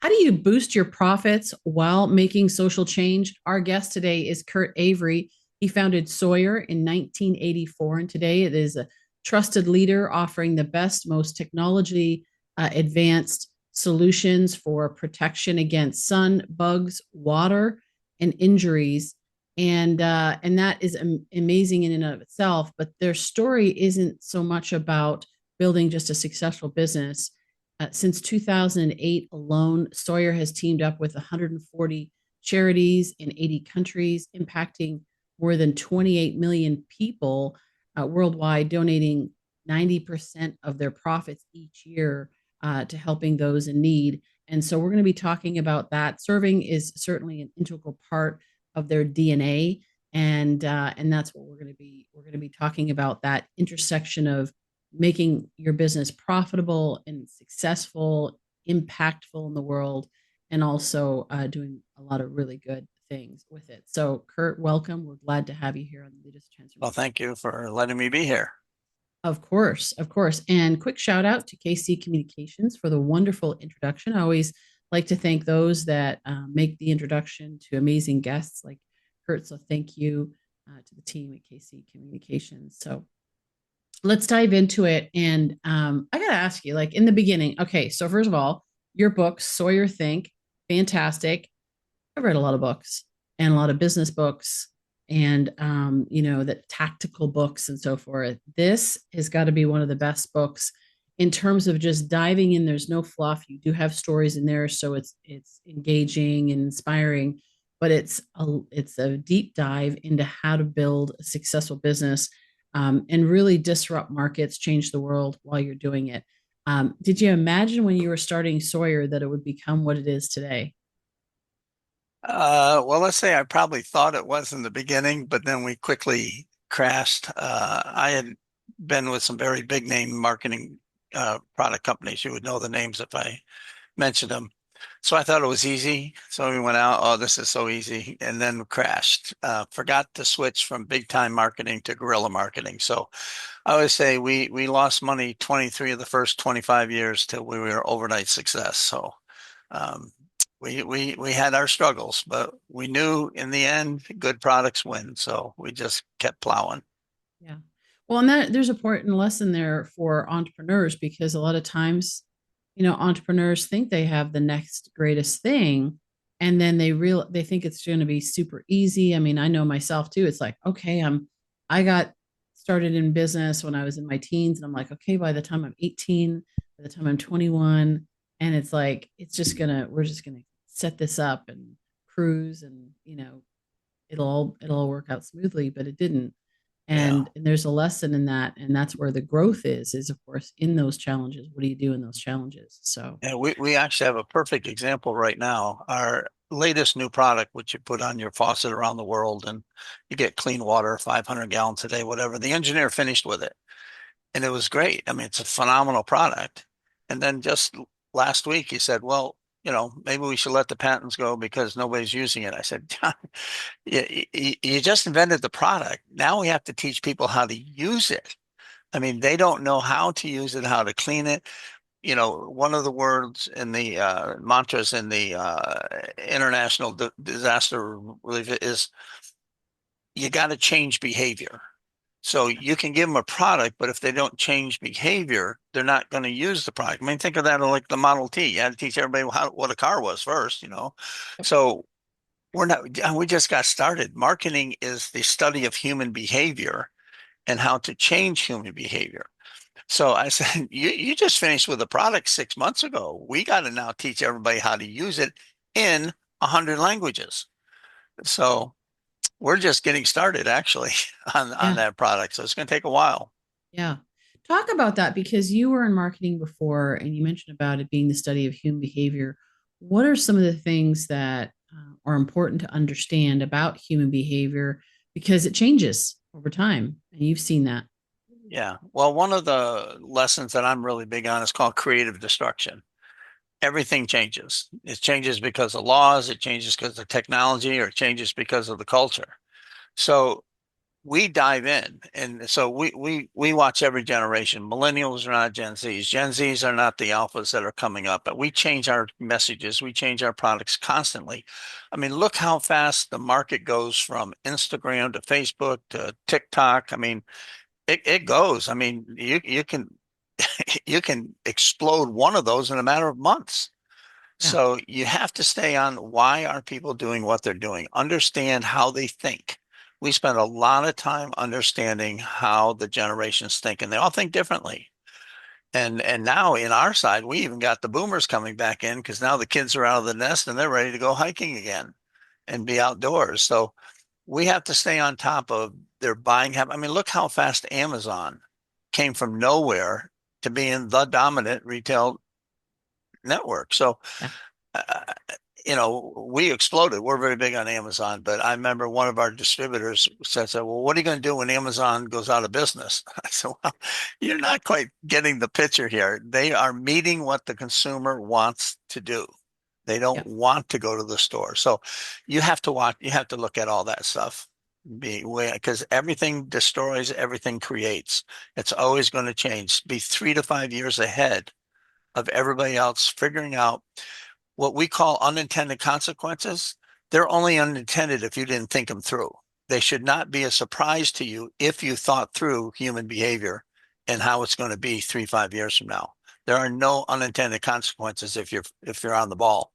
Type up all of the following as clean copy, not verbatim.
How do you boost your profits while making social change? Our guest today is Kurt Avery. He founded Sawyer in 1984, and today it is a trusted leader offering the best, most technology advanced solutions for protection against sun, bugs, water, and injuries. And that is amazing in and of itself. But their story isn't so much about building just a successful business. Since 2008 alone, Sawyer has teamed up with 140 charities in 80 countries, impacting more than 28 million people worldwide, donating 90% of their profits each year to helping those in need. And so we're going to be talking about that. Serving is certainly an integral part of their DNA, and that's what we're going to be talking about, that intersection of making your business profitable and successful, impactful in the world, and also doing a lot of really good things with it. So, Kurt, welcome. We're glad to have you here on the latest Well, transformation. thank you for letting me be here. Of course, of course. And quick shout out to KC Communications for the wonderful introduction. I always like to thank those that make the introduction to amazing guests like Kurt. So, thank you to the team at KC Communications. So, let's dive into it. And I got to ask you, like in the beginning, okay, so first of all, your books, Sawyer Think, fantastic. I've read a lot of books and a lot of business books and, the tactical books and so forth. This has got to be one of the best books in terms of just diving in. There's no fluff. You do have stories in there. So it's engaging and inspiring, but it's a deep dive into how to build a successful business and really disrupt markets, change the world while you're doing it. Did you imagine when you were starting Sawyer that it would become what it is today? Well, let's say I probably thought it was in the beginning, but then we quickly crashed. I had been with some very big name marketing product companies. You would know the names if I mentioned them. So I thought it was easy. So we went out, oh, this is so easy, and then crashed. Forgot to switch from big time marketing to guerrilla marketing. So I always say we lost money 23 of the first 25 years till we were overnight success. So um, we had our struggles, but we knew in the end good products win. So we just kept plowing. Yeah. Well, and that there's a important lesson there for entrepreneurs because a lot of times, entrepreneurs think they have the next greatest thing, and then they think it's going to be super easy. I mean, I know myself too. It's like, okay, I got started in business when I was in my teens, and I'm like, okay, by the time I'm 18, by the time I'm 21, and it's like we're just gonna set this up and cruise, and it'll all work out smoothly, but it didn't. Yeah. And there's a lesson in that, and that's where the growth is of course in those challenges. What do you do in those challenges? So And we actually have a perfect example right now. Our latest new product, which you put on your faucet around the world and you get clean water, 500 gallons a day, whatever. The engineer finished with it and it was great. I mean, it's a phenomenal product. And then just last week he said, well, maybe we should let the patents go because nobody's using it. I said, John, you just invented the product. Now we have to teach people how to use it. I mean, they don't know how to use it, how to clean it. One of the words in the mantras in the international disaster relief is you got to change behavior. So you can give them a product, but if they don't change behavior, they're not going to use the product. I mean, think of that like the Model T. You had to teach everybody what a car was first. So we just got started. Marketing is the study of human behavior and how to change human behavior. So I said, you just finished with a product 6 months ago. We got to now teach everybody how to use it in 100 languages. So we're just getting started actually on yeah, that product. So it's going to take a while. yeah, talk about that because you were in marketing before and you mentioned about it being the study of human behavior. What are some of the things that are important to understand about human behavior, because it changes over time and you've seen that? Yeah. Well, one of the lessons that I'm really big on is called creative destruction. Everything changes. It changes because of laws, it changes because of technology, or it changes because of the culture. So we dive in, and so we watch every generation. Millennials are not Gen Zs. Gen Zs are not the alphas that are coming up, but we change our messages, we change our products constantly. I mean, look how fast the market goes from Instagram to Facebook to TikTok. I mean, it goes. I mean, you can you can explode one of those in a matter of months. Yeah. So you have to stay on why are people doing what they're doing? Understand how they think. We spend a lot of time understanding how the generations think, and they all think differently. And now in our side, we even got the boomers coming back in because now the kids are out of the nest and they're ready to go hiking again and be outdoors. So we have to stay on top of their buying habit. I mean, look how fast Amazon came from nowhere to being the dominant retail network. So Yeah. uh, we exploded. We're very big on Amazon, but I remember one of our distributors said, well, what are you going to do when Amazon goes out of business? I said, well, you're not quite getting the picture here. They are meeting what the consumer wants to do. They Yeah. don't want to go to the store. So you have to watch, you have to look at all that stuff because everything destroys, everything creates. It's always going to change. Be 3 to 5 years ahead of everybody else, figuring out what we call unintended consequences. They're only unintended if you didn't think them through. They should not be a surprise to you if you thought through human behavior and how it's going to be 3, 5 years from now. There are no unintended consequences if you're on the ball.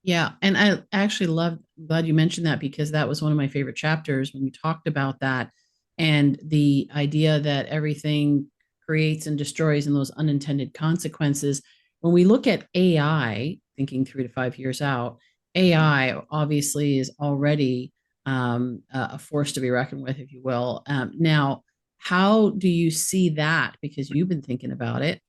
Yeah, and I actually glad you mentioned that because that was one of my favorite chapters when we talked about that and the idea that everything creates and destroys and those unintended consequences. When we look at AI, thinking 3 to 5 years out, Mhm. AI obviously is already a force to be reckoned with, if you will. Now, how do you see that? Because you've been thinking about it.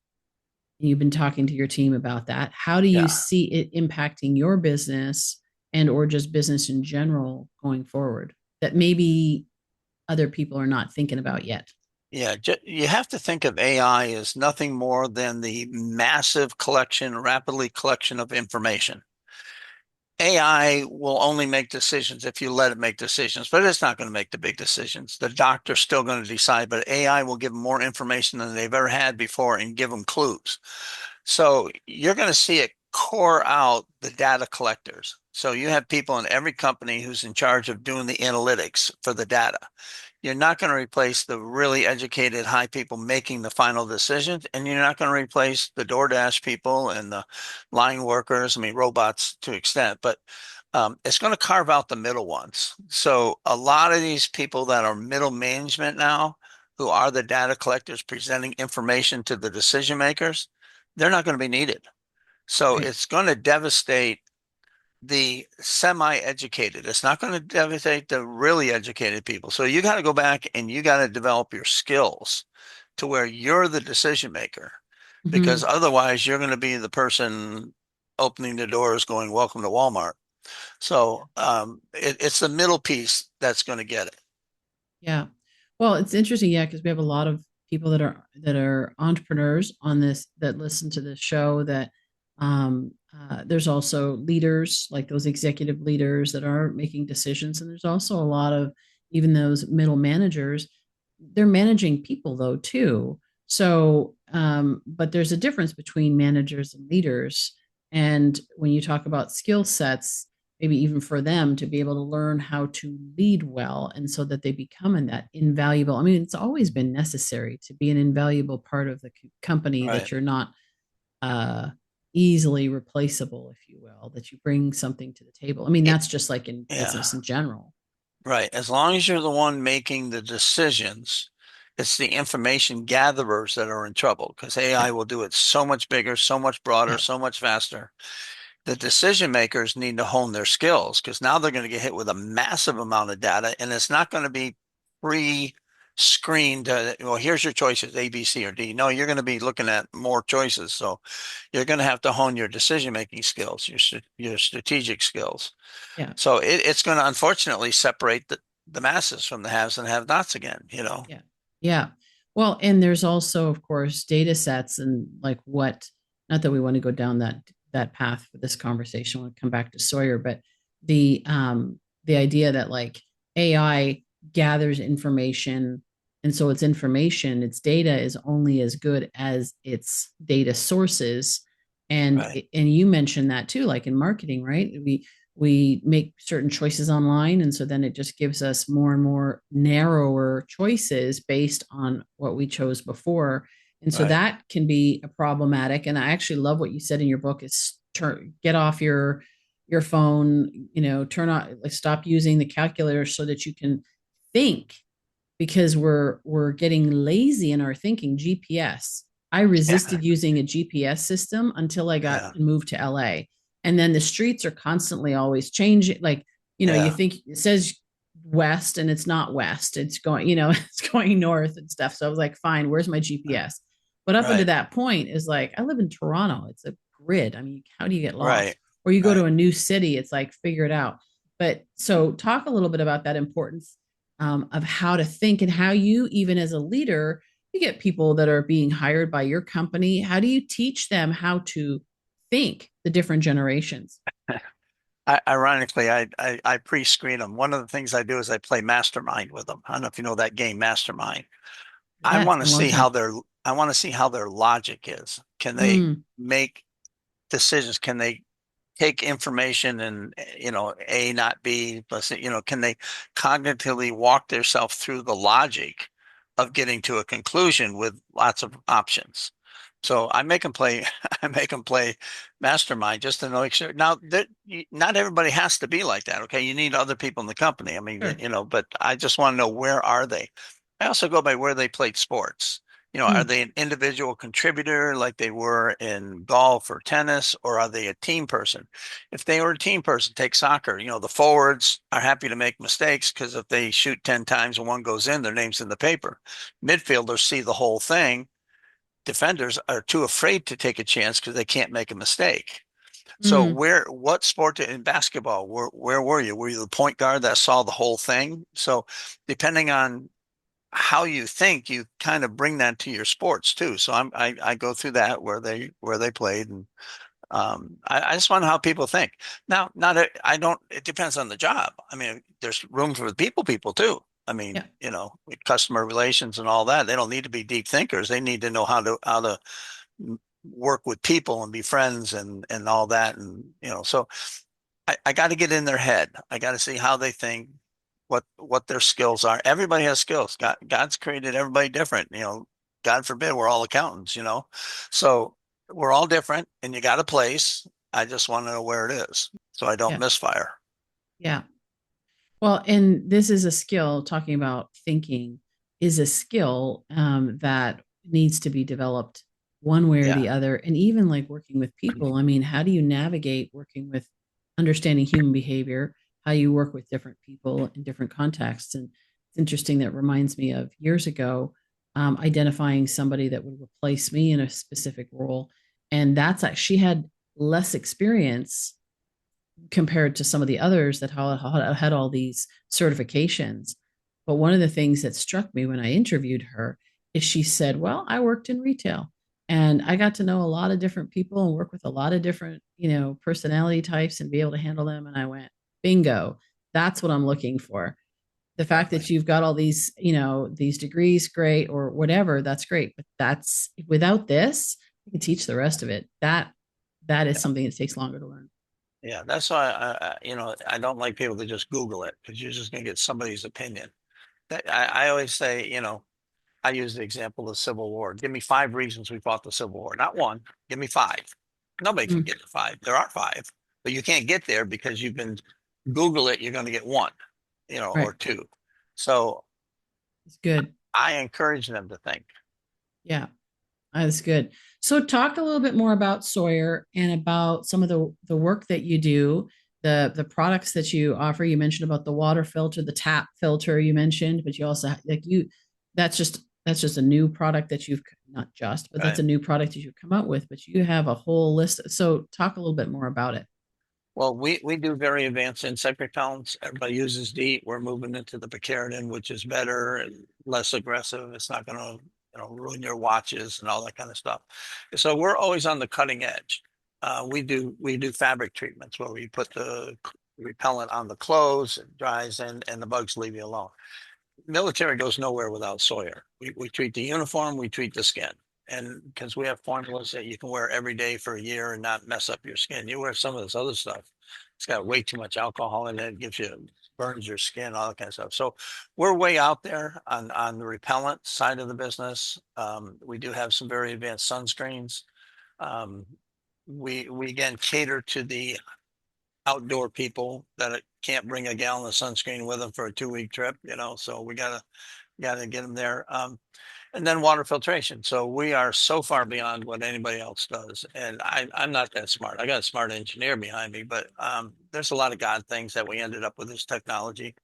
You've been talking to your team about that. How do you Yeah. see it impacting your business and or just business in general going forward that maybe other people are not thinking about yet? Yeah, you have to think of AI as nothing more than the massive collection, rapidly collection of information. AI will only make decisions if you let it make decisions, but it's not going to make the big decisions. The doctor's still going to decide, but AI will give them more information than they've ever had before and give them clues. So you're going to see it core out the data collectors. So you have people in every company who's in charge of doing the analytics for the data. You're not going to replace the really educated high people making the final decisions, and you're not going to replace the DoorDash people and the line workers. I mean, robots to extent, but it's going to carve out the middle ones. So a lot of these people that are middle management now, who are the data collectors presenting information to the decision makers, they're not going to be needed. So Right. it's going to devastate the semi-educated. It's not going to devastate the really educated people. So you got to go back and you got to develop your skills to where you're the decision maker, because Mhm. otherwise you're going to be the person opening the doors going, welcome to Walmart. Yeah. So it's the middle piece that's going to get it. Yeah. Well, it's interesting, yeah, because we have a lot of people that are entrepreneurs on this that listen to this show. That there's also leaders like those executive leaders that are making decisions, and there's also a lot of even those middle managers. They're managing people though too. So, but there's a difference between managers and leaders. And when you talk about skill sets, maybe even for them to be able to learn how to lead well and so that they become in that invaluable. I mean, it's always been necessary to be an invaluable part of the company Right. that you're not uh, easily replaceable, if you will, that you bring something to the table. I mean, It, that's just like in yeah. business in general. Right. As long as you're the one making the decisions, it's the information gatherers that are in trouble because Yeah. AI will do it so much bigger, so much broader, Yeah. so much faster. The decision makers need to hone their skills because now they're going to get hit with a massive amount of data and it's not going to be pre-screened. Well, here's your choices, A, B, C, or D. No, you're going to be looking at more choices. So you're going to have to hone your decision-making skills, your strategic skills. Yeah. So it's going to unfortunately separate the masses from the haves and have-nots again, you know? Yeah. Yeah. Well, and there's also, of course, data sets and like what, not that we want to go down that path for this conversation. We'll come back to Sawyer, but the idea that like AI gathers information. And so its information, its data is only as good as its data sources. Right. And you mentioned that too, like in marketing, right? We make certain choices online, and so then it just gives us more and more narrower choices based on what we chose before. And so Right. that can be a problematic. And I actually love what you said in your book is get off your phone, turn on, like, stop using the calculator so that you can think, because we're getting lazy in our thinking. GPS. I Yeah. resisted using a GPS system until I got Yeah. and moved to LA. And then the streets are constantly always changing. Like, you Yeah. think it says west and it's not west. It's going, it's going north and stuff. So I was like, fine, where's my GPS? But up until Right. that point is like, I live in Toronto. It's a grid. I mean, how do you get lost? Right. Or you go to Right. a new city, it's like, figure it out. But so talk a little bit about that importance of how to think, and how you, even as a leader, you get people that are being hired by your company. How do you teach them how to think, the different generations? Ironically, I pre-screen them. One of the things I do is I play mastermind with them. I don't know if you know that game, mastermind. I Yeah, it's want to been a long see time. how their I want to see how their logic is. Can they Mm, make decisions? Can they take information and A not B plus can they cognitively walk themselves through the logic of getting to a conclusion with lots of options? So I make them play I make them play mastermind just to know make sure. Now that not everybody has to be like that. Okay, you need other people in the company. I mean, sure. but I just want to know, where are they? I also go by where they played sports. Are Mm, they an individual contributor like they were in golf or tennis, or are they a team person? If they were a team person, take soccer. The forwards are happy to make mistakes because if they shoot 10 times and one goes in, their name's in the paper. Midfielders see the whole thing. Defenders are too afraid to take a chance because they can't make a mistake. So mm, what sport in basketball, where were you? Were you the point guard that saw the whole thing? So depending on how you think, you kind of bring that to your sports too. So I go through that where they played, and I just want to know how people think. Now, not a, I don't. It depends on the job. I mean, there's room for the people too. I mean, yeah, with customer relations and all that. They don't need to be deep thinkers. They need to know how to work with people and be friends and all that. And so I got to get in their head. I got to see how they think, what their skills are. Everybody has skills. God's created everybody different. God forbid we're all accountants. So we're all different, and you got a place. I just want to know where it is so I don't yeah, misfire. yeah. Well, and this is a skill, talking about thinking is a skill that needs to be developed one way or Yeah, the other. And even like working with people, I mean, how do you navigate working with understanding human behavior, how you work with different people in different contexts? And it's interesting, that reminds me of years ago, identifying somebody that would replace me in a specific role. And that's like, she had less experience compared to some of the others that had all these certifications. But one of the things that struck me when I interviewed her is she said, well, I worked in retail and I got to know a lot of different people and work with a lot of different, personality types and be able to handle them. And I went, bingo, that's what I'm looking for. The fact definitely. that you've got all these, these degrees, great, or whatever, that's great. But that's, without this, you can teach the rest of it. That is something that takes longer to learn. Yeah, that's why I don't like people to just Google it because you're just going to get somebody's opinion. I always say, I use the example of the Civil War. Give me 5 reasons we fought the Civil War, not one. Give me five. Nobody can Mm, get to five. There are five, but you can't get there because you've been Google it. You're going to get one, or right. two. So It's good. I encourage them to think. Yeah, that's good. So talk a little bit more about Sawyer and about some of the work that you do, the products that you offer. You mentioned about the water filter, the tap filter you mentioned, but you also like you that's just a new product that you've, not just, but that's Right. a new product that you've come up with, but you have a whole list. So talk a little bit more about it. Well, we do very advanced insect repellents. Everybody uses DEET. We're moving into the picaridin, which is better and less aggressive. It's not going to, ruin your watches and all that kind of stuff. So we're always on the cutting edge. We do fabric treatments where we put the repellent on the clothes, it dries, and the bugs leave you alone. military goes nowhere without Sawyer. We treat the uniform, we treat the skin. And because we have formulas that you can wear every day for a year and not mess up your skin. You wear some of this other stuff, it's got way too much alcohol in it, gives you, burns your skin, all that kind of stuff. So we're way out there on the repellent side of the business. We do have some very advanced sunscreens. Um, we again cater to the outdoor people that can't bring a gallon of sunscreen with them for a 2 week trip, so we gotta get them there. And then water filtration. So we are so far beyond what anybody else does. And I'm not that smart. I got a smart engineer behind me, but there's a lot of God things that we ended up with this technology,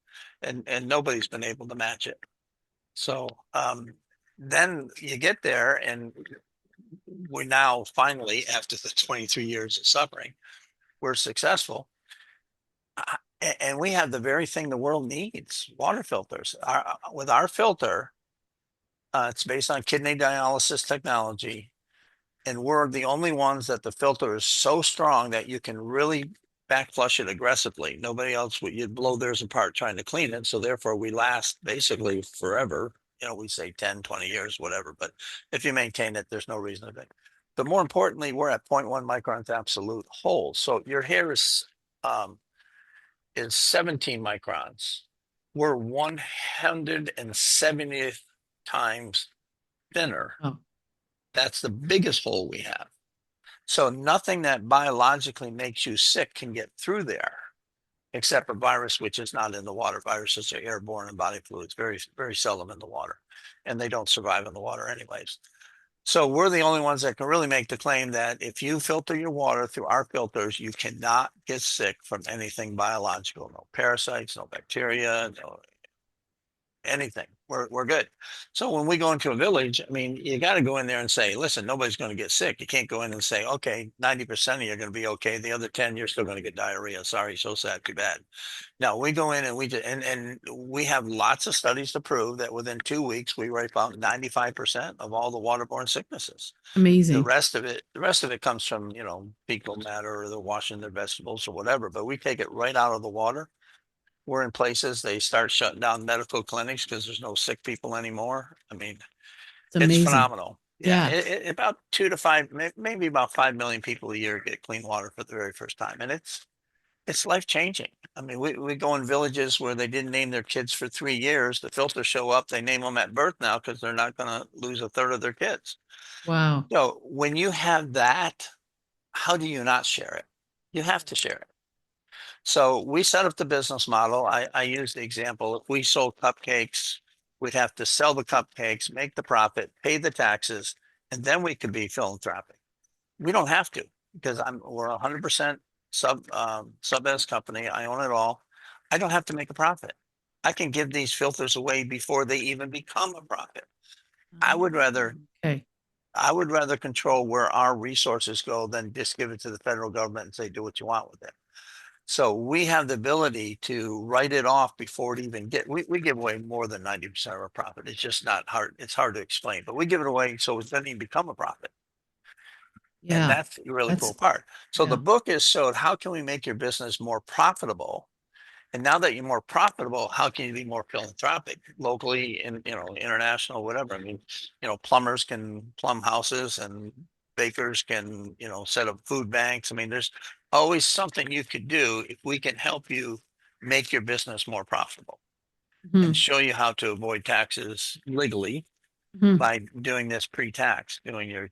and nobody's been able to match it. So then you get there, and we now finally, after the 23 years of suffering, we're successful. And we have the very thing the world needs, water filters. With our filter, it's based on kidney dialysis technology, and we're the only ones that the filter is so strong that you can really back flush it aggressively. Nobody else would. You'd blow theirs apart trying to clean it. So therefore we last basically forever. We say 10, 20 years, whatever. But if you maintain it, there's no reason to think. But more importantly, we're at 0.1 microns absolute whole. So your hair is 17 microns. We're 170th times thinner. Oh, That's the biggest hole we have. So nothing that biologically makes you sick can get through there, except a virus, which is not in the water. Viruses are airborne and body fluids, very, very seldom in the water, and they don't survive in the water anyways. So we're the only ones that can really make the claim that if you filter your water through our filters, you cannot get sick from anything biological. No parasites, no bacteria, no anything. We're good. So when we go into a village, I mean, you got to go in there and say, listen, nobody's going to get sick. You can't go in and say, okay, 90% of you are going to be okay. The other 10, you're still going to get diarrhea. Sorry, so sad, too bad. Now we go in and and we have lots of studies to prove that within 2 weeks we wipe out 95% of all the waterborne sicknesses. amazing. The rest of it comes from, fecal matter, or they're washing their vegetables or whatever, but we take it right out of the water. We're in places they start shutting down medical clinics because there's no sick people anymore. I mean, It's it's amazing. phenomenal. Yeah, Yeah, about 2 to 5, maybe about 5 million people a year get clean water for the very first time, and it's life changing. I mean, we go in villages where they didn't name their kids for 3 years. The filters show up, they name them at birth now because they're not going to lose a third of their kids. wow. So when you have that, how do you not share it? You have to share it. So we set up the business model. I use the example. If we sold cupcakes, we'd have to sell the cupcakes, make the profit, pay the taxes, and then we could be philanthropic. We don't have to because we're 100% sub S company. I own it all. I don't have to make a profit. I can give these filters away before they even become a profit. I would rather Okay. I would rather control where our resources go than just give it to the federal government and say, do what you want with it. So we have the ability to write it off before it even we give away more than 90% of our profit. It's just not hard. It's hard to explain, but we give it away so it doesn't even become a profit. And Yeah. that's the really That's cool part. So the yeah. book is showed how can we make your business more profitable? And now that you're more profitable, how can you be more philanthropic locally and international, whatever? I mean, plumbers can plumb houses and bakers can, set up food banks. I mean, there's always something you could do if we can help you make your business more profitable and Mhm. show you how to avoid taxes legally Mhm. by doing this pre-tax, doing your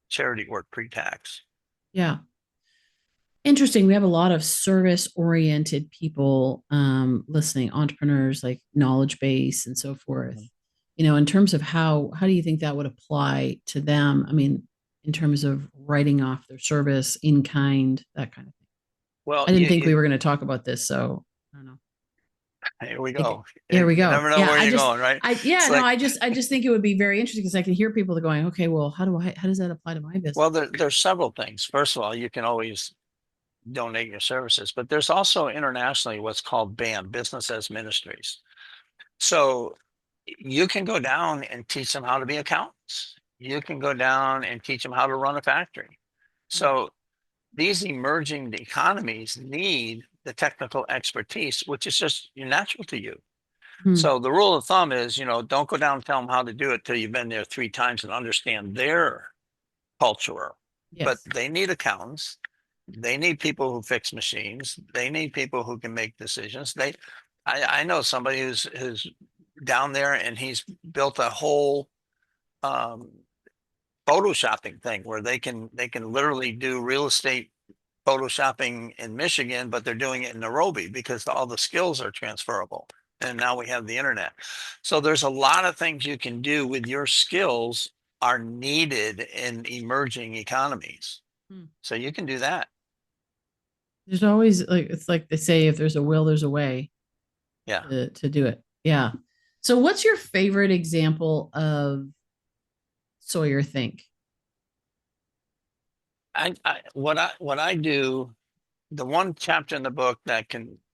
charity work pre-tax. Yeah. Interesting. We have a lot of service oriented people listening, entrepreneurs like knowledge base and so forth. In terms of how do you think that would apply to them? I mean, in terms of writing off their service in kind, that kind of thing. Well, I didn't think we were going to talk about this, so I don't know. here we Think, go. here we You go. never know Yeah, where you're going, right? yeah, It's no, like, I just think it would be very interesting because I can hear people going, okay, well, how does that apply to my business? well, there's several things. First of all, you can always donate your services, but there's also internationally what's called BAM, Business as Ministries. So you can go down and teach them how to be accountants. You can go down and teach them how to run a factory. So these emerging economies need the technical expertise, which is just natural to you. Hmm. So the rule of thumb is, don't go down and tell them how to do it till you've been there 3 times and understand their culture. But Yes. they need accountants. They need people who fix machines. They need people who can make decisions. I know somebody who's down there and he's built a whole um, photoshopping thing where they can literally do real estate photoshopping in Michigan, but they're doing it in Nairobi because all the skills are transferable. And now we have the internet. So there's a lot of things you can do with your skills are needed in emerging economies. Hmm. So you can do that. There's always like it's like they say, if there's a will, there's a way Yeah. to do it. Yeah. So what's your favorite example of Sawyer Think? What I do, the one chapter in the book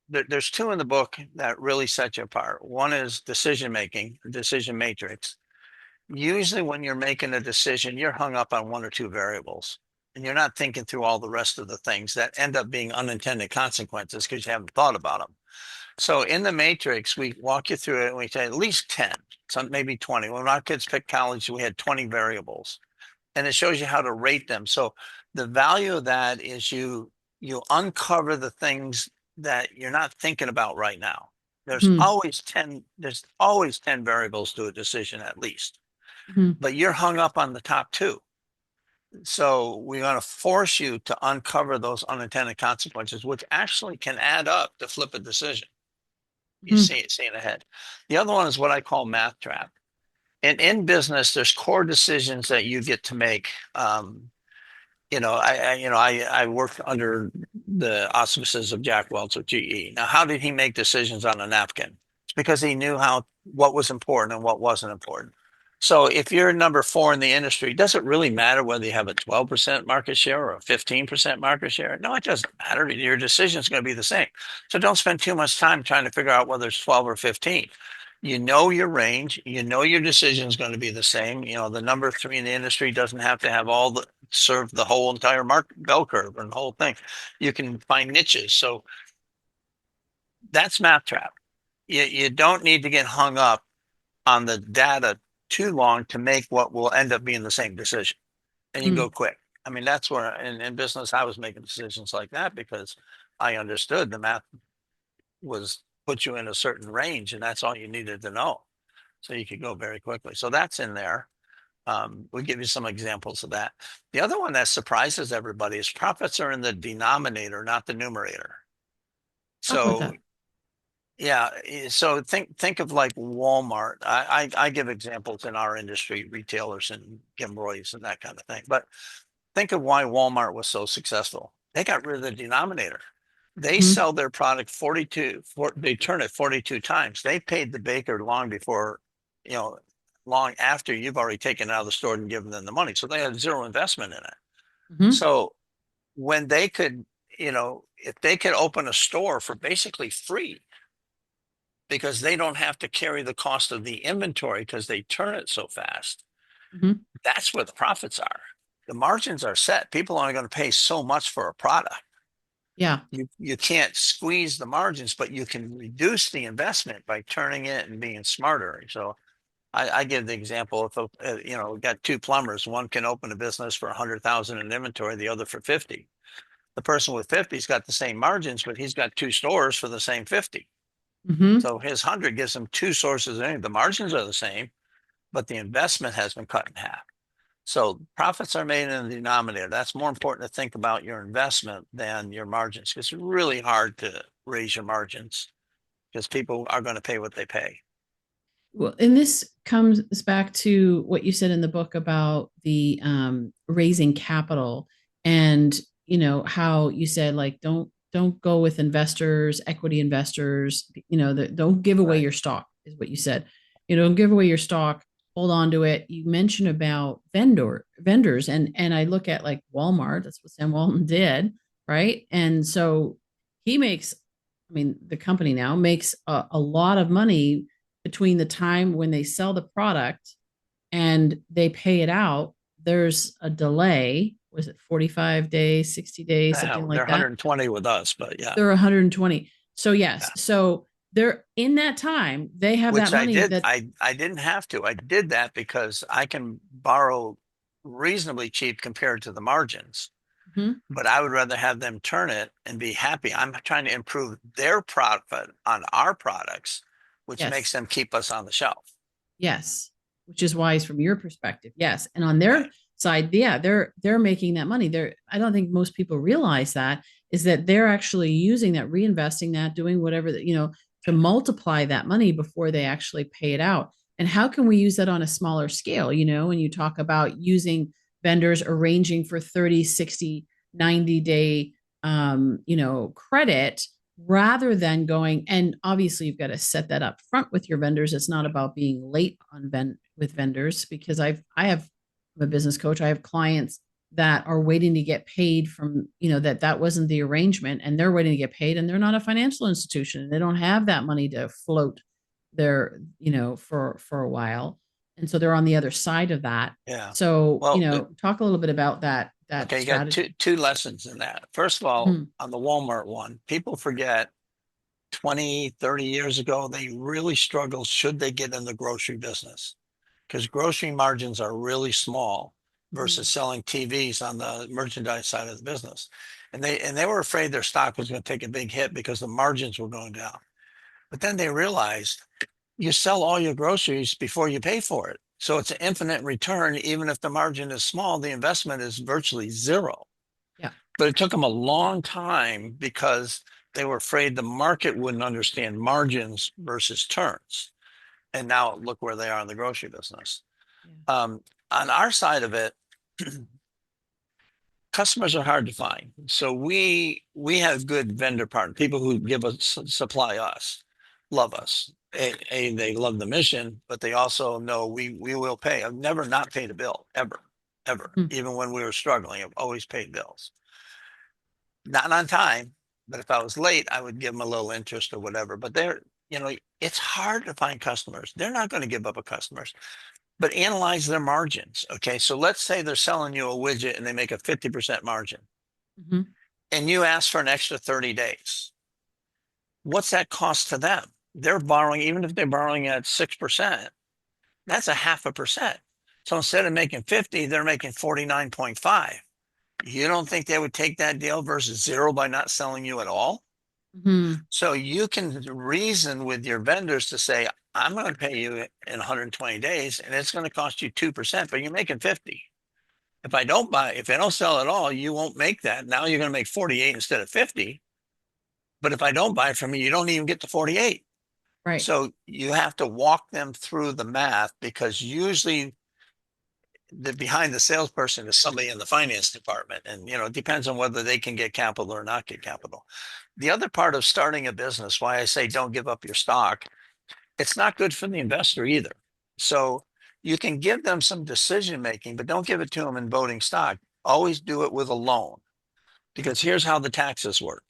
there's two in the book that really set you apart. One is decision making, decision matrix. Usually when you're making a decision, you're hung up on one or two variables and you're not thinking through all the rest of the things that end up being unintended consequences because you haven't thought about them. So in the matrix, we walk you through it and we say at least 10, some maybe 20. When our kids picked college, we had 20 variables and it shows you how to rate them. So the value of that is you uncover the things that you're not thinking about right now. Hmm. There's always 10 variables to a decision at least, Hmm. but you're hung up on the top two. So we're going to force you to uncover those unintended consequences, which actually can add up to flip a decision. You Hmm. see it, seeing ahead. The other one is what I call math trap. And in business, there's core decisions that you get to make. I worked under the auspices of Jack Welch of GE. Now, how did he make decisions on a napkin? It's because he knew what was important and what wasn't important. So if you're number four in the industry, does it really matter whether you have a 12% market share or a 15% market share? No, it doesn't matter. Your decision is going to be the same. So don't spend too much time trying to figure out whether it's 12 or 15. You know your range, you know your decision is going to be the same. The number three in the industry doesn't have to have all the serve the whole entire market bell curve and the whole thing. You can find niches. So that's math trap. You don't need to get hung up on the data too long to make what will end up being the same decision. And you Hmm. go quick. I mean, that's where in business I was making decisions like that because I understood the math was put you in a certain range and that's all you needed to know. So you could go very quickly. So that's in there. We'll give you some examples of that. The other one that surprises everybody is profits are in the denominator, not the numerator. Talk about So that. yeah, so think of like Walmart. I give examples in our industry, retailers and Gimroy's and that kind of thing. But think of why Walmart was so successful. They got rid of the denominator. They Hmm. sell their product they turn it 42 times. They paid the baker long before, you know, long after you've already taken it out of the store and given them the money. So they had zero investment in it. Hmm. So when they could, if they could open a store for basically free because they don't have to carry the cost of the inventory because they turn it so fast, Hmm. that's where the profits are. The margins are set. People are only going to pay so much for a product. Yeah. You can't squeeze the margins, but you can reduce the investment by turning it and being smarter. So I give the example if we got two plumbers, one can open a business for 100,000 in inventory, the other for 50. The person with 50's got the same margins, but he's got two stores for the same 50. Hmm. So his 100 gives him two sources of income. The margins are the same, but the investment has been cut in half. So profits are made in the denominator. That's more important to think about your investment than your margins. It's really hard to raise your margins because people are going to pay what they pay. Well, and this comes back to what you said in the book about the raising capital, and how you said like don't go with investors, equity investors. Don't give away Right. your stock is what you said. Don't give away your stock. Hold on to it. You mentioned about vendors, and I look at like Walmart. That's what Sam Walton did, right? And so he makes, I mean, the company now makes a lot of money between the time when they sell the product and they pay it out. There's a delay. Was it 45 days, 60 days, something Hell, they're like that? 120 with us, but yeah. They're 120. So Yeah. yes. So they're in that time, they have that which I money did. that, I didn't have to. I did that because I can borrow reasonably cheap compared to the margins. Mhm. But I would rather have them turn it and be happy. I'm trying to improve their profit on our products, which makes yes, them keep us on the shelf. yes, which is wise from your perspective. Yes. And on Right. their side, yeah, they're making that money. I don't think most people realize that is that they're actually using that, reinvesting that, doing whatever that, to multiply that money before they actually pay it out. And how can we use that on a smaller scale? When you talk about using vendors arranging for 30, 60, 90-day credit, rather than going, and obviously you've got to set that up front with your vendors. It's not about being late on with vendors, because I'm a business coach. I have clients that are waiting to get paid from, that wasn't the arrangement, and they're waiting to get paid, and they're not a financial institution, and they don't have that money to float their, for a while. And so they're on the other side of that. Yeah. So, Well, talk a little bit about that okay, you got strategy. two lessons in that. First of all, Mhm. on the Walmart one, people forget 20, 30 years ago, they really struggled should they get in the grocery business because grocery margins are really small versus Mhm. selling TVs on the merchandise side of the business. And they were afraid their stock was going to take a big hit because the margins were going down. But then they realized you sell all your groceries before you pay for it. So it's an infinite return. Even if the margin is small, the investment is virtually zero. Yeah. But it took them a long time because they were afraid the market wouldn't understand margins versus turns. And now look where they are in the grocery business. Yeah. On our side of it, customers are hard to find. So we have good vendor partners, people who give us supply us, love us. They love the mission, but they also know we will pay. I've never not paid a bill ever, ever. Mhm. Even when we were struggling, I've always paid bills. Not on time, but if I was late, I would give them a little interest or whatever. But it's hard to find customers. They're not going to give up a customers, but analyze their margins. Okay. So let's say they're selling you a widget and they make a 50% margin Mhm. and you ask for an extra 30 days. What's that cost to them? They're borrowing, even if they're borrowing at 6%, that's a half a percent. So instead of making 50, they're making 49.5. You don't think they would take that deal versus zero by not selling you at all? Mhm. So you can reason with your vendors to say, I'm going to pay you in 120 days and it's going to cost you 2%, but you're making 50. If I don't sell at all, you won't make that. Now you're going to make 48 instead of 50. But if I don't buy it from you, you don't even get the 48. Right. So you have to walk them through the math because usually the behind the salesperson is somebody in the finance department. And, it depends on whether they can get capital or not get capital. The other part of starting a business, why I say don't give up your stock, it's not good for the investor either. So you can give them some decision making, but don't give it to them in voting stock. Always do it with a loan because here's how the taxes work.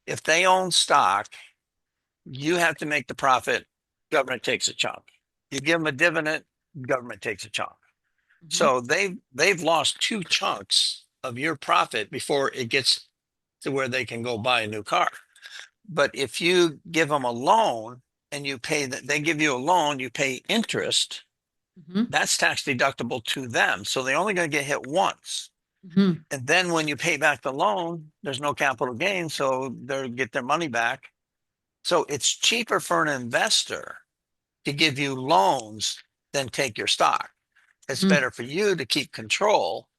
If they own stock, you have to make the profit, government takes a chunk. You give them a dividend, government takes a chunk. Mhm. So they've lost two chunks of your profit before it gets to where they can go buy a new car. But if you give them a loan and they give you a loan, you pay interest, Mhm. that's tax deductible to them. So they're only going to get hit once. Mhm. And then when you pay back the loan, there's no capital gain. So they'll get their money back. So it's cheaper for an investor to give you loans than take your stock. It's Mhm. better for you to keep control.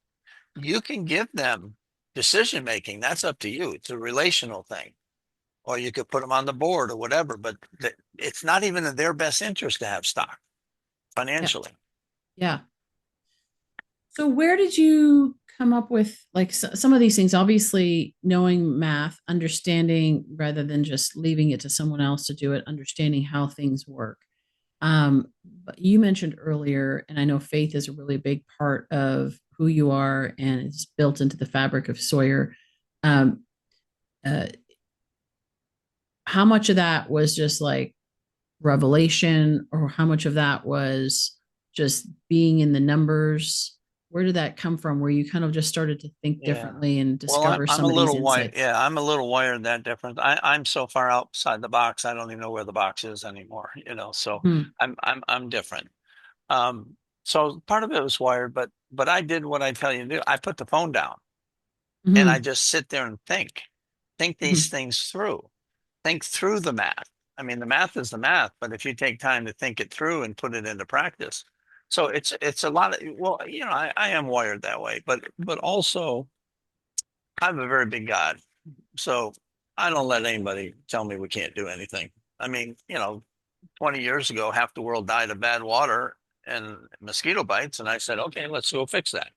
You can give them decision making. That's up to you. It's a relational thing. Or you could put them on the board or whatever, but it's not even in their best interest to have stock Yeah. financially. Yeah. So where did you come up with like some of these things? Obviously, knowing math, understanding rather than just leaving it to someone else to do it, understanding how things work. But you mentioned earlier, and I know faith is a really big part of who you are, and it's built into the fabric of Sawyer. Um, uh, how much of that was just like revelation, or how much of that was just being in the numbers? where did that come from? Where you kind of just started to think Yeah. differently and Well, discover I'm some a of these little wired. insights? Yeah, I'm a little wired that different. I'm so far outside the box, I don't even know where the box is anymore, so Hmm. I'm different. Um, so part of it was wired, but I did what I tell you to do. I put the phone down and I Hmm. just sit there and think these Hmm. things through, think through the math. I mean, the math is the math, but if you take time to think it through and put it into practice, so it's a lot of, well, I am wired that way, but also I have a very big God, so I don't let anybody tell me we can't do anything. I mean, 20 years ago, half the world died of bad water and mosquito bites, and I said, okay, let's go fix that.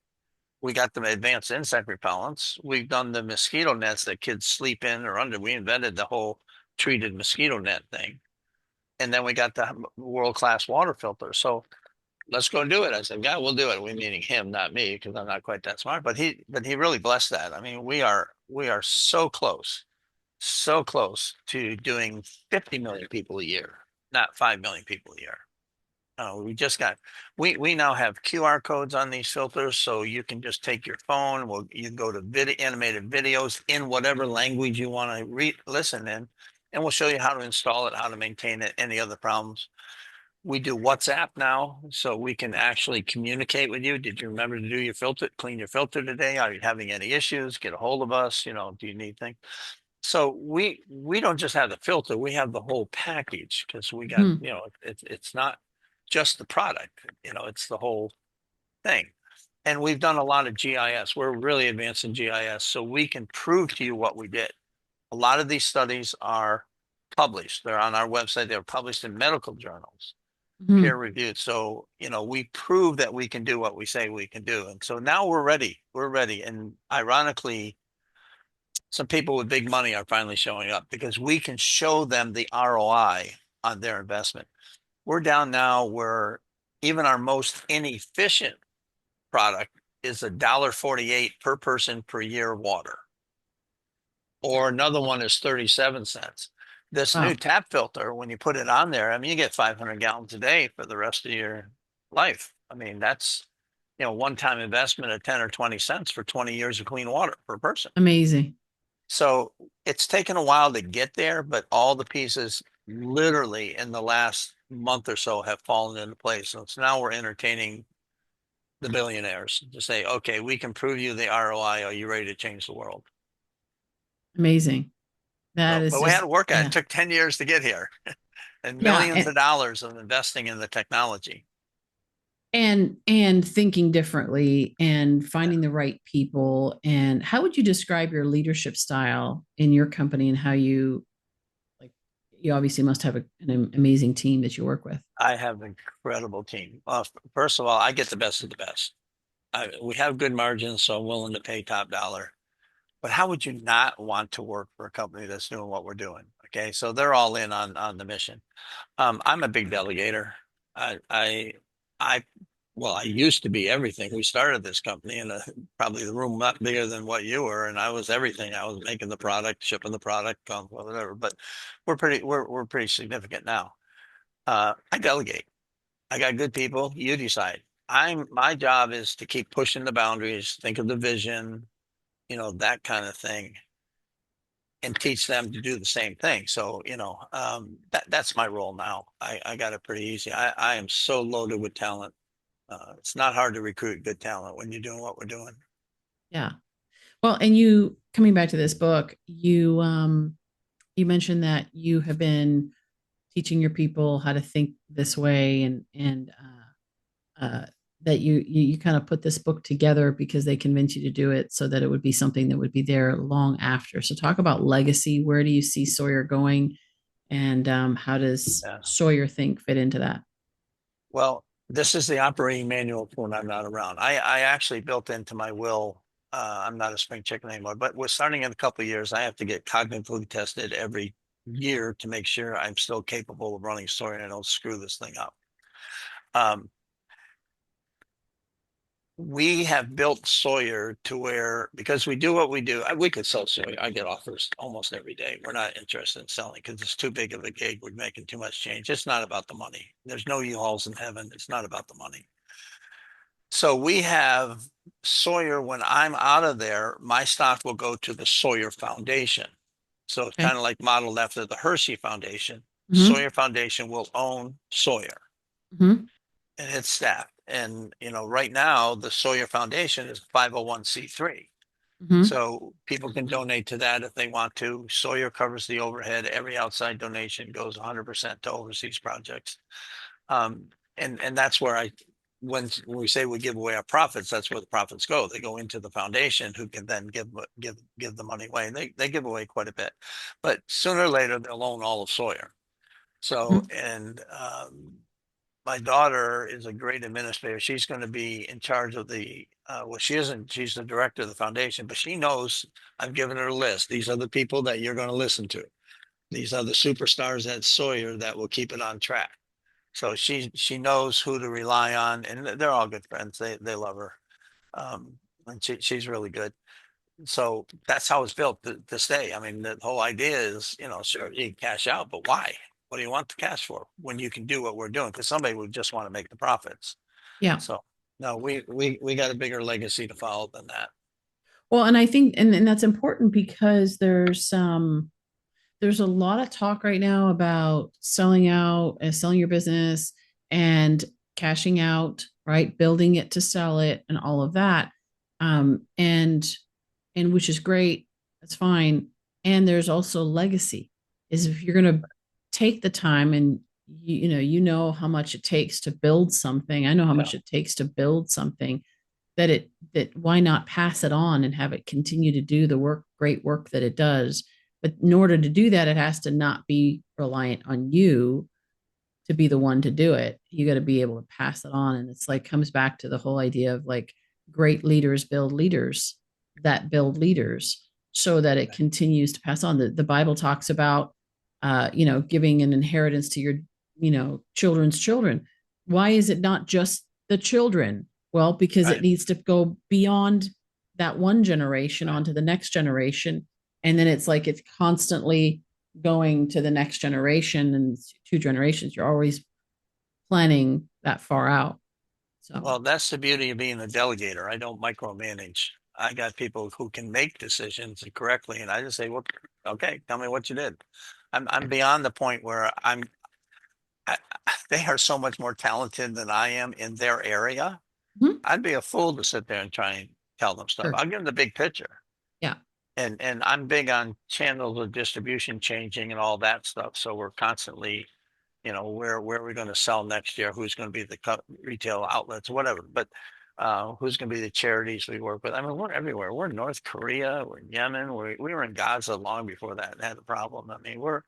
We got the advanced insect repellents. We've done the mosquito nets that kids sleep in or under. We invented the whole treated mosquito net thing. And then we got the world-class water filter. So let's go do it. I said, yeah, we'll do it. We meaning him, not me, because I'm not quite that smart. But he really blessed that. I mean, we are so close to doing 50 million people a year, not 5 million people a year. We just got we now have QR codes on these filters, so you can just take your phone. Well, you can go to animated videos in whatever language you want to listen in, and we'll show you how to install it, how to maintain it, any other problems. We do WhatsApp now, so we can actually communicate with you. Did you remember to do your filter, clean your filter today? Are you having any issues? Get a hold of us. Do you need things? So we don't just have the filter, we have the whole package because we got, Hmm. it's not just the product, it's the whole thing. And we've done a lot of GIS. We're really advanced in GIS, so we can prove to you what we did. A lot of these studies are published. They're on our website. They're published in medical journals, peer Hmm. reviewed. So, we prove that we can do what we say we can do. And so now we're ready. We're ready. And ironically, some people with big money are finally showing up because we can show them the ROI on their investment. We're down now where even our most inefficient product is $1.48 per person per year of water, or another one is 37 cents. This new Wow. tap filter, when you put it on there, I mean, you get 500 gallons a day for the rest of your life. I mean, that's, one-time investment of 10 or 20 cents for 20 years of clean water per person. Amazing. So it's taken a while to get there, but all the pieces literally in the last month or so have fallen into place. So it's now we're entertaining the billionaires to say, okay, we can prove you the ROI. Are you ready to change the world? Amazing. That So, is but we had just, to work at it. It yeah. took 10 years to get here and Yeah. millions of dollars of investing in the technology. And thinking differently and Yeah. finding the right people. And how would you describe your leadership style in your company and how you like you obviously must have an amazing team that you work with. I have an incredible team. First of all, I get the best of the best. We have good margins, so I'm willing to pay top dollar. But how would you not want to work for a company that's doing what we're doing? Okay, so they're all in on the mission. I'm a big delegator. I I I well, I used to be everything. We started this company in probably the room not bigger than what you were, and I was everything. I was making the product, shipping the product, whatever. But we're pretty significant now. I delegate. I got good people. You decide. My job is to keep pushing the boundaries, think of the vision, that kind of thing, and teach them to do the same thing. So, that's my role now. I got it pretty easy. I am so loaded with talent. It's not hard to recruit good talent when you're doing what we're doing. Yeah. Well, and you coming back to this book, you mentioned that you have been teaching your people how to think this way and that you kind of put this book together because they convinced you to do it so that it would be something that would be there long after. So talk about legacy. Where do you see Sawyer going and how does Yeah. Sawyer think fit into that? Well, this is the operating manual for when I'm not around. I actually built into my will. I'm not a spring chicken anymore, but we're starting in a couple of years. I have to get cognitively tested every year to make sure I'm still capable of running Sawyer and I don't screw this thing up. Um, we have built Sawyer to where, because we do what we do, we could sell Sawyer. I get offers almost every day. We're not interested in selling because it's too big of a gig. We're making too much change. It's not about the money. There's no U-Hauls in heaven. It's not about the money. So we have Sawyer. When I'm out of there, my stock will go to the Sawyer Foundation. So it's Okay. kind of like modeled after the Hershey Foundation. Hmm. Sawyer Foundation will own Sawyer Hmm. and its staff. And right now the Sawyer Foundation is 501(c)(3). Hmm. So people can donate to that if they want to. Sawyer covers the overhead. Every outside donation goes 100% to overseas projects. Um, and that's where when we say we give away our profits, that's where the profits go. They go into the foundation, who can then give the money away. And they give away quite a bit, but sooner or later they'll own all of Sawyer. So, Hmm. and my daughter is a great administrator. She's going to be in charge of well, she isn't, she's the director of the foundation, but she knows I've given her a list. These are the people that you're going to listen to. These are the superstars at Sawyer that will keep it on track. So she knows who to rely on, and they're all good friends. They love her, and she's really good. So that's how it's built to stay. I mean, the whole idea is, sure, you can cash out, but why? What do you want the cash for when you can do what we're doing? Because somebody would just want to make the profits. Yeah. So no, we got a bigger legacy to follow than that. Well, and I think, and that's important because there's a lot of talk right now about selling out and selling your business and cashing out, right? Building it to sell it and all of that. And which is great. That's fine. And there's also legacy is if you're going to take the time and you know how much it takes to build something. I know how Yeah. much it takes to build something that why not pass it on and have it continue to do the great work that it does. But in order to do that, it has to not be reliant on you to be the one to do it. You got to be able to pass it on. And it's like comes back to the whole idea of like great leaders build leaders that build leaders so that it continues to pass on. The Bible talks about giving an inheritance to your, children's children. Why is it not just the children? Well, because it Right. needs to go beyond that one generation onto the next generation. And then it's like it's constantly going to the next generation and two generations. You're always planning that far out. So, Well, that's the beauty of being a delegator. I don't micromanage. I got people who can make decisions correctly, and I just say, "Well, okay, tell me what you did." I'm beyond the point where I, they are so much more talented than I am in their area. mm-hmm, I'd be a fool to sit there and try and tell them stuff. sure. I'll give them the big picture. Yeah. And I'm big on channels of distribution changing and all that stuff. So we're constantly, where are we going to sell next year? Who's going to be the retail outlets, whatever. But who's going to be the charities we work with? I mean, we're everywhere. We're in North Korea, we're in Yemen, we were in Gaza long before that had a problem. I mean, we're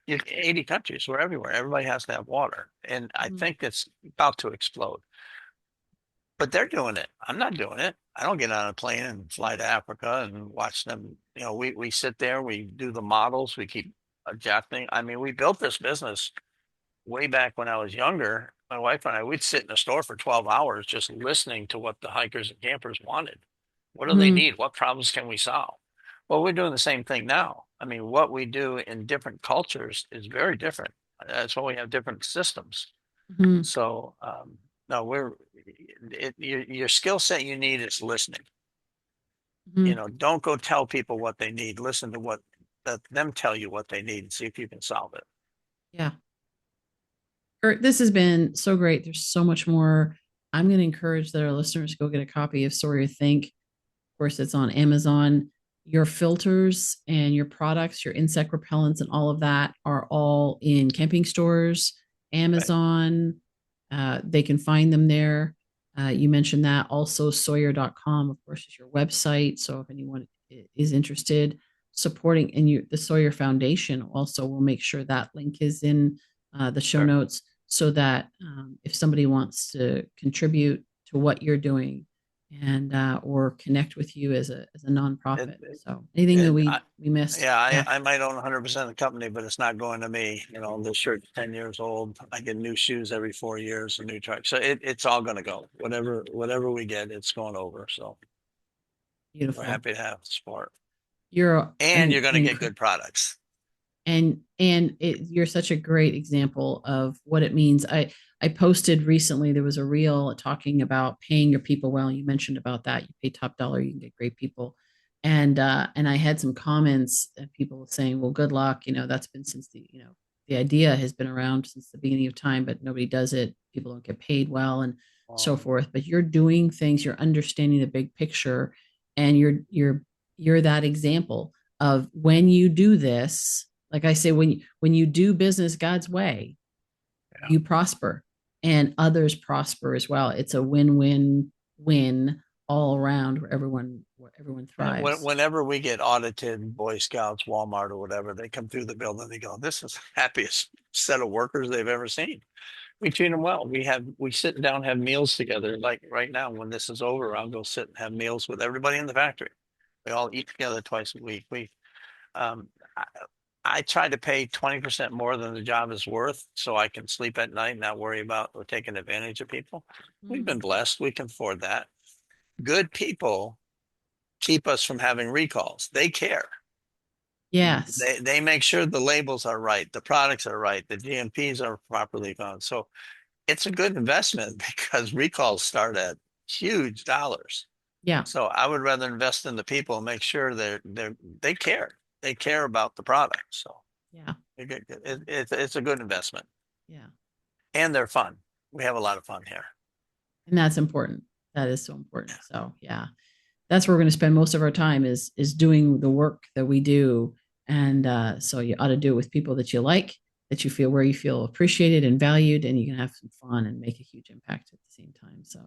in 80 countries. We're everywhere. Everybody has to have water, and I Mm-hmm. think it's about to explode. But they're doing it. I'm not doing it. I don't get on a plane and fly to Africa and watch them. We sit there, we do the models, we keep adjusting. I mean, we built this business way back when I was younger. My wife and I, we'd sit in a store for 12 hours just listening to what the hikers and campers wanted. What do they Mm-hmm. need? What problems can we solve? Well, we're doing the same thing now. I mean, what we do in different cultures is very different. That's why we have different systems. Mm-hmm. So, no, your skill set you need is listening. Mm-hmm. Don't go tell people what they need. Listen to let them tell you what they need and see if you can solve it. Yeah. Kurt, this has been so great. There's so much more. I'm going to encourage that our listeners go get a copy of Sawyer Think. Of course, it's on Amazon. Your filters and your products, your insect repellents, and all of that are all in camping stores, Right. Amazon. They can find them there. You mentioned that. Also, Sawyer.com, of course, is your website. So if anyone is interested, supporting and the Sawyer Foundation also will make sure that link is in the show Sure. notes so that if somebody wants to contribute to what you're doing and or connect with you as a It, nonprofit. So anything that it, we missed, yeah, yeah, I might own 100% of the company, but it's not going to me. The shirt's 10 years old. I get new shoes every 4 years, a new truck. So it's all going to go. Whatever we get, it's going over. So we're beautiful. happy to have the support. You're And an, you're going an to get incredible. good products. You're such a great example of what it means. I posted recently, there was a reel talking about paying your people well. You mentioned about that. You pay top dollar, you can get great people. And I had some comments of people saying, well, good luck. That's been since the idea has been around since the beginning of time, but nobody does it. People don't get paid well and so Um, forth. But you're doing things, you're understanding the big picture, and you're that example of when you do this, like I say, when you do business God's way, yeah. you prosper and others prosper as well. It's a win-win-win all around where everyone thrives. Whenever we get audited, Boy Scouts, Walmart, or whatever, they come through the building, they go, "This is the happiest set of workers they've ever seen." We treat them well. We sit down, have meals together. Like right now, when this is over, I'll go sit and have meals with everybody in the factory. We all eat together twice a week. Um, I, I try to pay 20% more than the job is worth so I can sleep at night, not worry about or taking advantage of people. We've been Mm. blessed. We can afford that. Good people keep us from having recalls. They care. Yes. They make sure the labels are right, the products are right, the GMPs are properly found. So it's a good investment because recalls start at huge dollars. Yeah. So I would rather invest in the people and make sure they care. They care about the product. So Yeah. it's a good investment Yeah. and they're fun. We have a lot of fun here. And that's important. That is so important. So yeah, that's where we're going to spend most of our time is doing the work that we do. And so you ought to do it with people that you like, that you feel where you feel appreciated and valued, and you can have some fun and make a huge impact at the same time. So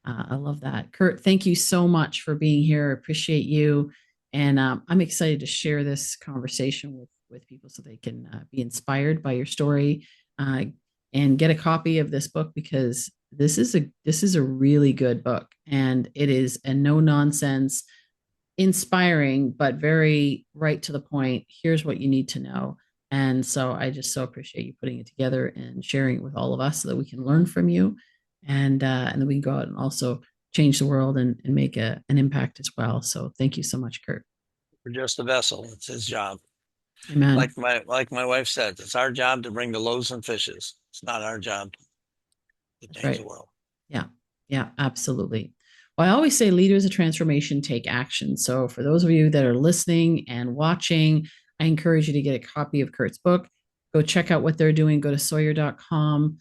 I love that. Kurt, thank you so much for being here. I appreciate you. And I'm excited to share this conversation with people so they can be inspired by your story uh, and get a copy of this book because this is a really good book and it is a no nonsense, inspiring, but very right to the point. Here's what you need to know. And so I just so appreciate you putting it together and sharing it with all of us so that we can learn from you and then we can go out and also change the world and make an impact as well. So thank you so much, Kurt. We're just a vessel. It's his job. Amen. Like my wife said, it's our job to bring the loaves and fishes. It's not our job to That's change the right. world. Yeah. Yeah, absolutely. Well, I always say leaders of transformation take action. So for those of you that are listening and watching, I encourage you to get a copy of Kurt's book. Go check out what they're doing. Go to Sawyer.com.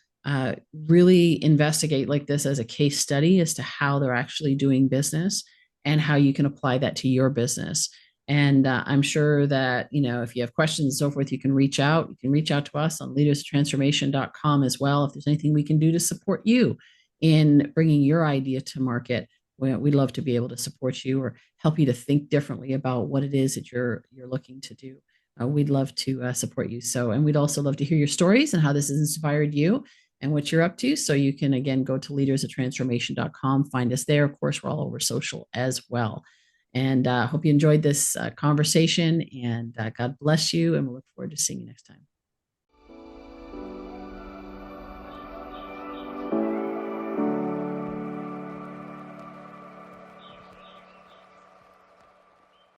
Really investigate like this as a case study as to how they're actually doing business and how you can apply that to your business. And I'm sure that, if you have questions and so forth, you can reach out. You can reach out to us on leaderstransformation.com as well. If there's anything we can do to support you in bringing your idea to market, we'd love to be able to support you or help you to think differently about what it is that you're looking to do. We'd love to support you. So, and we'd also love to hear your stories and how this has inspired you and what you're up to. So you can again go to leadersoftransformation.com, find us there. Of course, we're all over social as well. And hope you enjoyed this conversation. And God bless you. And we look forward to seeing you next time.